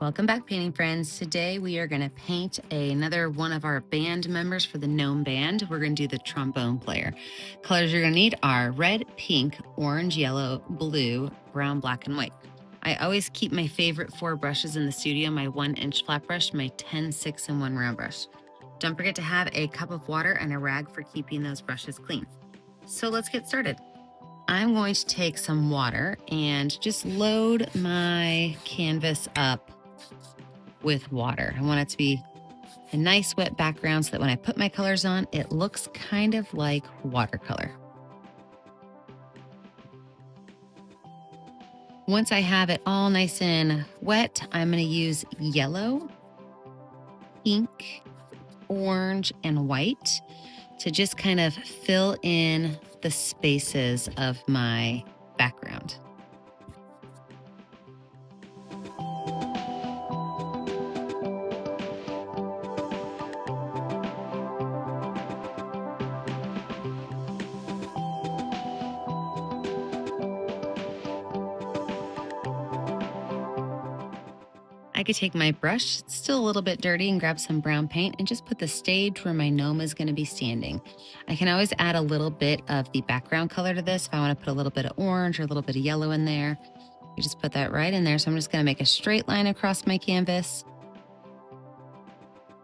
Welcome back, painting friends. Today we are going to paint another one of our band members for the Gnome Band. We're going to do the trombone player. Colors you're going to need are red, pink, orange, yellow, blue, brown, black, and white. I always keep my favorite 4 brushes in the studio, my 1-inch flat brush, my 10, 6, and 1 round brush. Don't forget to have a cup of water and a rag for keeping those brushes clean. So let's get started. I'm going to take some water and just load my canvas up with water. I want it to be a nice wet background so that when I put my colors on, it looks kind of like watercolor. Once I have it all nice and wet, I'm going to use yellow, pink, orange, and white to just kind of fill in the spaces of my background. I could take my brush, it's still a little bit dirty, and grab some brown paint and just put the stage where my gnome is going to be standing. I can always add a little bit of the background color to this if I want to put a little bit of orange or a little bit of yellow in there. You just put that right in there. So I'm just going to make a straight line across my canvas.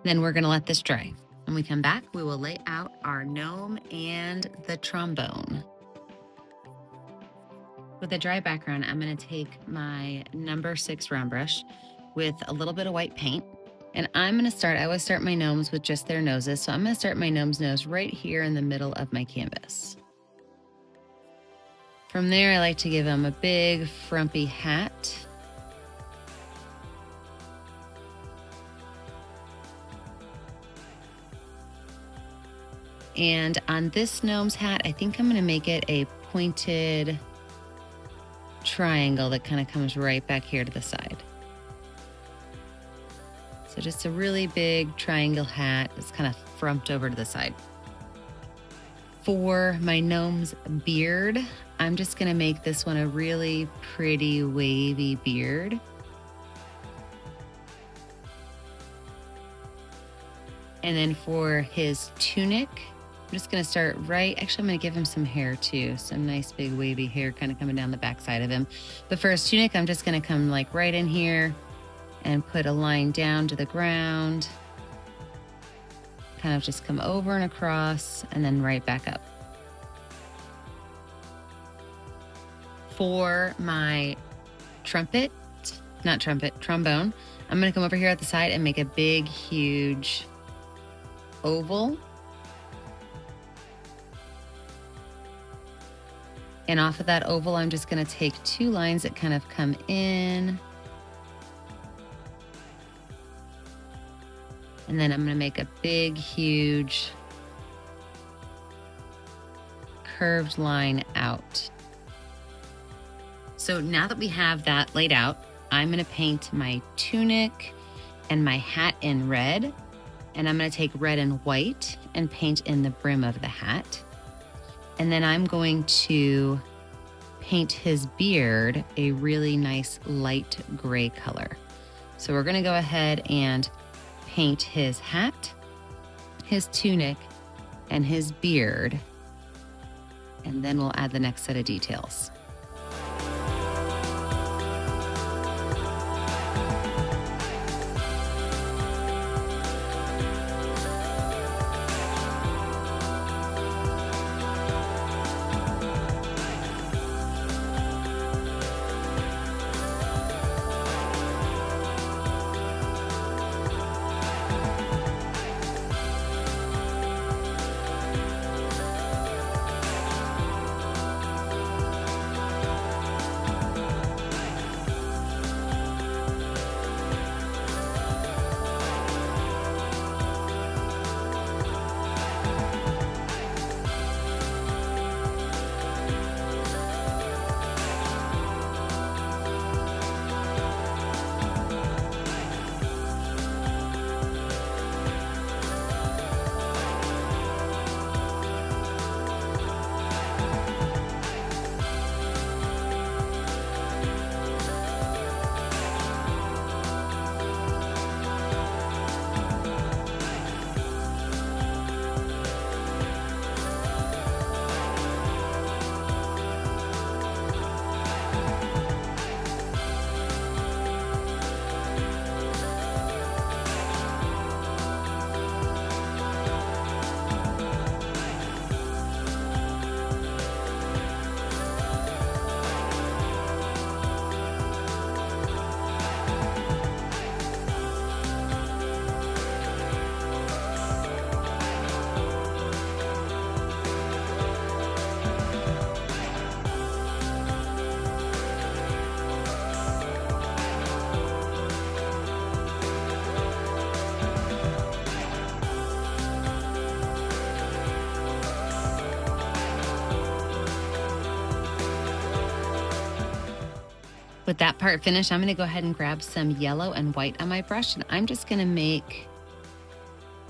Then we're going to let this dry. When we come back, we will lay out our gnome and the trombone. With a dry background, I'm going to take my number 6 round brush with a little bit of white paint. And I'm going to start, I always start my gnomes with just their noses. So I'm going to start my gnome's nose right here in the middle of my canvas. From there, I like to give him a big frumpy hat. And on this gnome's hat, I think I'm going to make it a pointed triangle that kind of comes right back here to the side. So just a really big triangle hat. It's kind of frumped over to the side. For my gnome's beard, I'm just going to make this one a really pretty wavy beard. And then for his tunic, I'm just going to start actually I'm going to give him some hair too. Some nice big wavy hair kind of coming down the back side of him. But for his tunic, I'm just going to come like right in here and put a line down to the ground. Kind of just come over and across and then right back up. For my trombone, I'm going to come over here at the side and make a big, huge oval. And off of that oval, I'm just going to take 2 lines that kind of come in. And then I'm going to make a big, huge curved line out. So now that we have that laid out, I'm going to paint my tunic and my hat in red. And I'm going to take red and white and paint in the brim of the hat. And then I'm going to paint his beard a really nice light gray color. So we're going to go ahead and paint his hat, his tunic, and his beard, and then we'll add the next set of details. With that part finished, I'm gonna go ahead and grab some yellow and white on my brush, and I'm just gonna make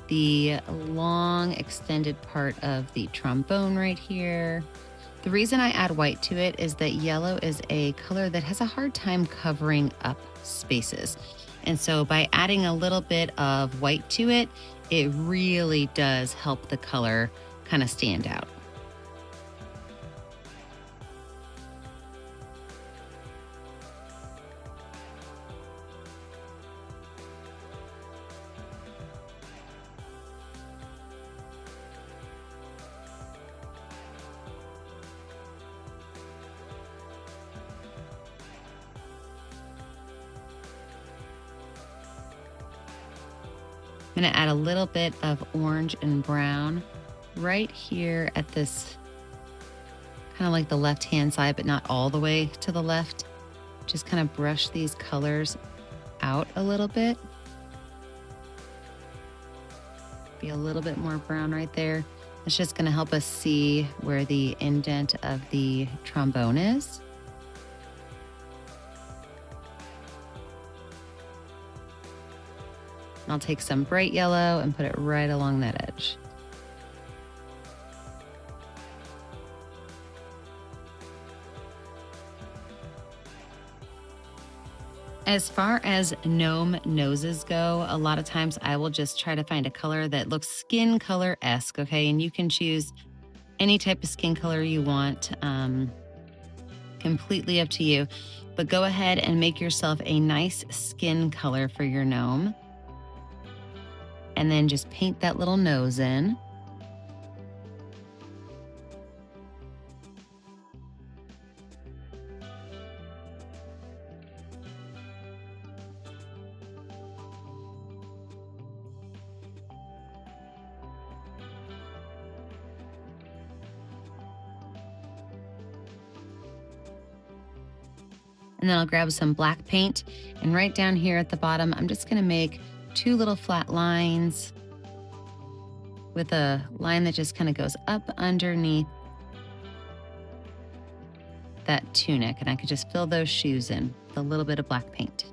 the long extended part of the trombone right here. The reason I add white to it is that yellow is a color that has a hard time covering up spaces. And so by adding a little bit of white to it, it really does help the color kind of stand out. I'm gonna add a little bit of orange and brown right here at this, kind of like the left-hand side, but not all the way to the left. Just kind of brush these colors out a little bit. Be a little bit more brown right there. It's just gonna help us see where the indent of the trombone is. I'll take some bright yellow and put it right along that edge. As far as gnome noses go, a lot of times I will just try to find a color that looks skin color-esque, okay? And you can choose any type of skin color you want, completely up to you. But go ahead and make yourself a nice skin color for your gnome. And then just paint that little nose in. And then I'll grab some black paint, and right down here at the bottom, I'm just gonna make 2 little flat lines with a line that just kind of goes up underneath that tunic. And I could just fill those shoes in with a little bit of black paint.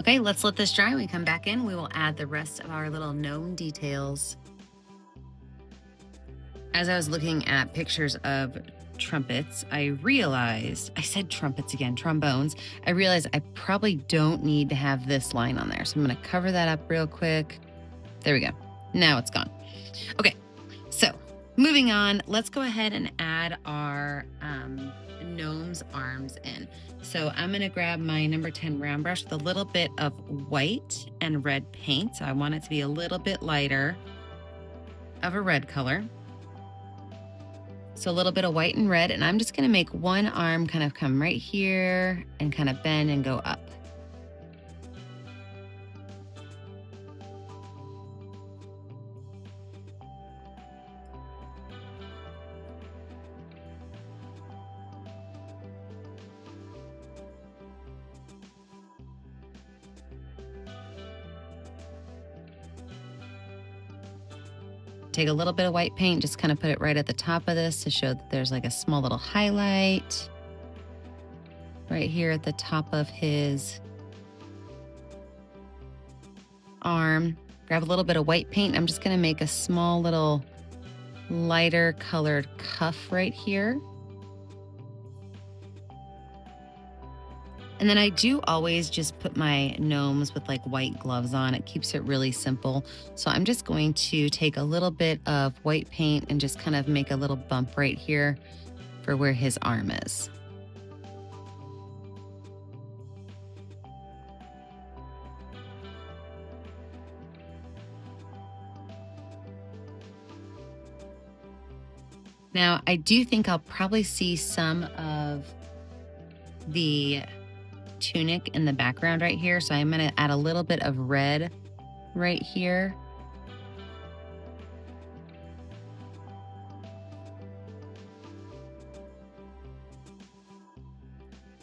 Okay, let's let this dry. When we come back in, we will add the rest of our little gnome details. As I was looking at pictures of trumpets, I realized, I said trumpets again, trombones. I realized I probably don't need to have this line on there. So I'm gonna cover that up real quick. There we go. Now it's gone. Okay, so moving on, let's go ahead and add our gnome's arms in. So I'm gonna grab my number 10 round brush with a little bit of white and red paint. So I want it to be a little bit lighter of a red color. So a little bit of white and red, and I'm just gonna make one arm kind of come right here and kind of bend and go up. Take a little bit of white paint, just kind of put it right at the top of this to show that there's like a small little highlight right here at the top of his arm. Grab a little bit of white paint. I'm just gonna make a small little lighter colored cuff right here. And then I do always just put my gnomes with like white gloves on. It keeps it really simple. So I'm just going to take a little bit of white paint and just kind of make a little bump right here for where his arm is. Now, I do think I'll probably see some of the tunic in the background right here. So I'm gonna add a little bit of red right here.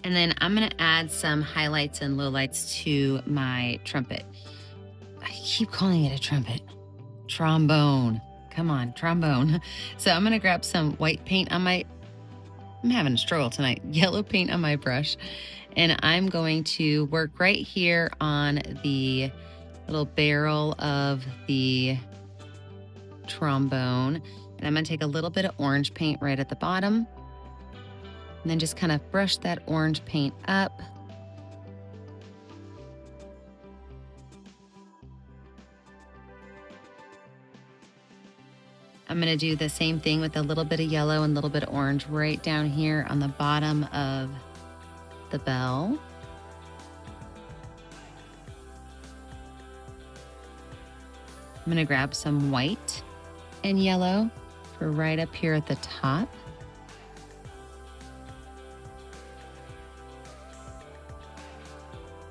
And then I'm gonna add some highlights and lowlights to my trumpet. I keep calling it a trumpet. Trombone. Come on, trombone. So I'm gonna grab some white paint on my, I'm having a struggle tonight, yellow paint on my brush. And I'm going to work right here on the little barrel of the trombone. And I'm gonna take a little bit of orange paint right at the bottom, and then just kind of brush that orange paint up. I'm gonna do the same thing with a little bit of yellow and a little bit of orange right down here on the bottom of the bell. I'm gonna grab some white and yellow for right up here at the top.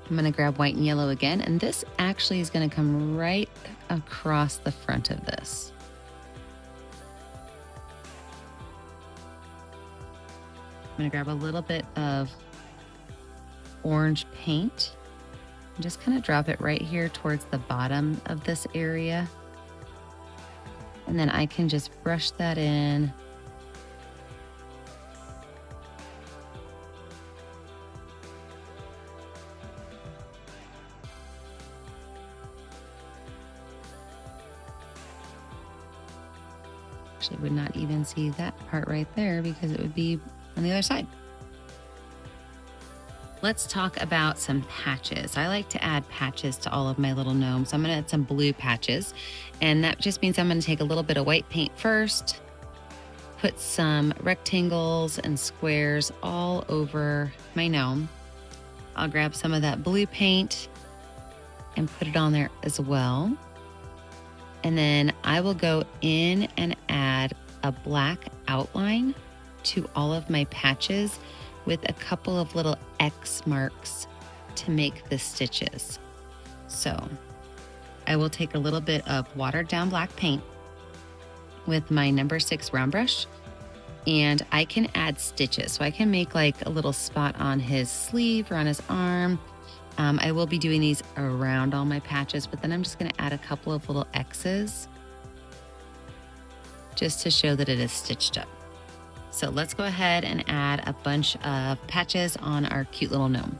I'm gonna grab white and yellow again, and this actually is gonna come right across the front of this. I'm gonna grab a little bit of orange paint and just kind of drop it right here towards the bottom of this area. And then I can just brush that in. Actually, would not even see that part right there because it would be on the other side. Let's talk about some patches. I like to add patches to all of my little gnomes. I'm gonna add some blue patches, and that just means I'm gonna take a little bit of white paint first, put some rectangles and squares all over my gnome. I'll grab some of that blue paint and put it on there as well. And then I will go in and add a black outline to all of my patches with a couple of little X marks to make the stitches. So I will take a little bit of watered down black paint with my number 6 round brush, and I can add stitches. So I can make like a little spot on his sleeve or on his arm. I will be doing these around all my patches, but then I'm just gonna add a couple of little X's just to show that it is stitched up. So let's go ahead and add a bunch of patches on our cute little gnome.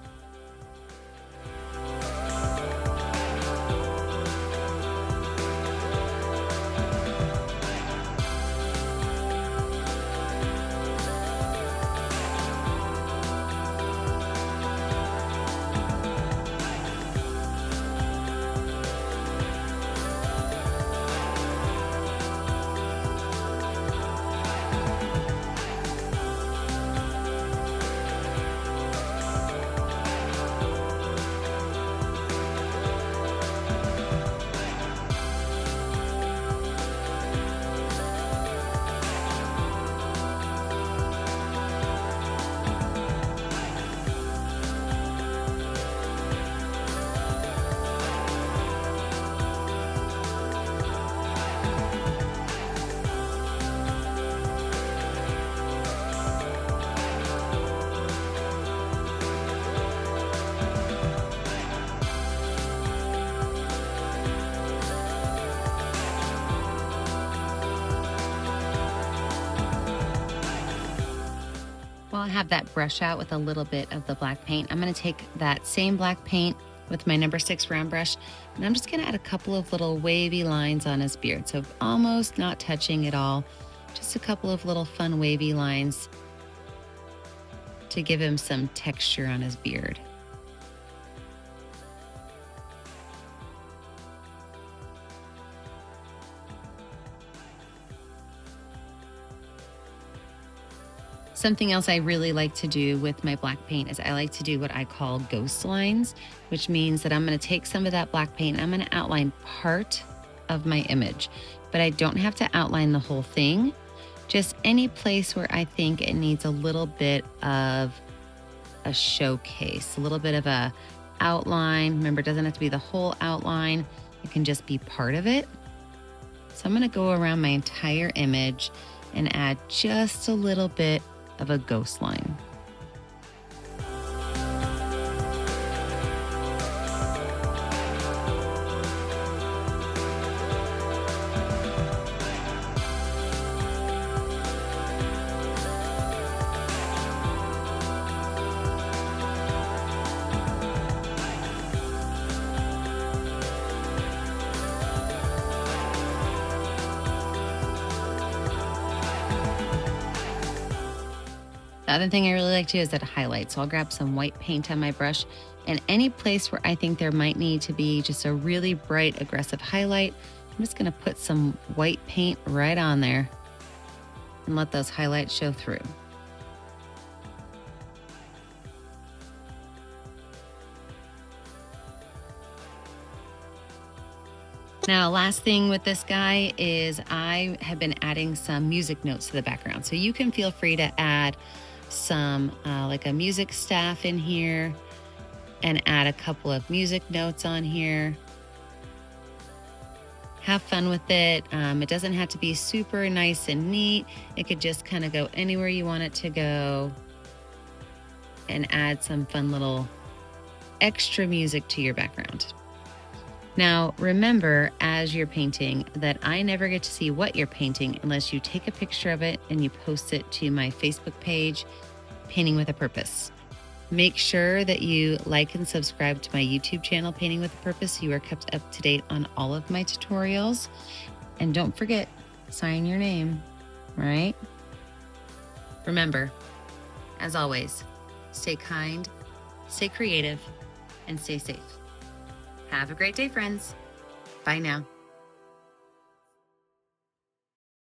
While I have that brush out with a little bit of the black paint, I'm gonna take that same black paint with my number 6 round brush, and I'm just gonna add a couple of little wavy lines on his beard. So almost not touching at all, just a couple of little fun wavy lines to give him some texture on his beard. Something else I really like to do with my black paint is I like to do what I call ghost lines, which means that I'm gonna take some of that black paint and I'm gonna outline part of my image, but I don't have to outline the whole thing, just any place where I think it needs a little bit of a showcase, a little bit of a outline. Remember, it doesn't have to be the whole outline, it can just be part of it. So I'm gonna go around my entire image and add just a little bit of a ghost line. The other thing I really like to do is add a highlight. So I'll grab some white paint on my brush, and any place where I think there might need to be just a really bright, aggressive highlight, I'm just gonna put some white paint right on there and let those highlights show through. Now, last thing with this guy is I have been adding some music notes to the background. So you can feel free to add some like a music staff in here and add a couple of music notes on here. Have fun with it. It doesn't have to be super nice and neat. It could just kind of go anywhere you want it to go and add some fun little extra music to your background. Now, remember as you're painting that I never get to see what you're painting unless you take a picture of it and you post it to my Facebook page, Painting with a Purpose. Make sure that you like and subscribe to my YouTube channel, Painting with a Purpose, so you are kept up to date on all of my tutorials. And don't forget, sign your name, right? Remember, as always, stay kind, stay creative, and stay safe. Have a great day, friends. Bye now.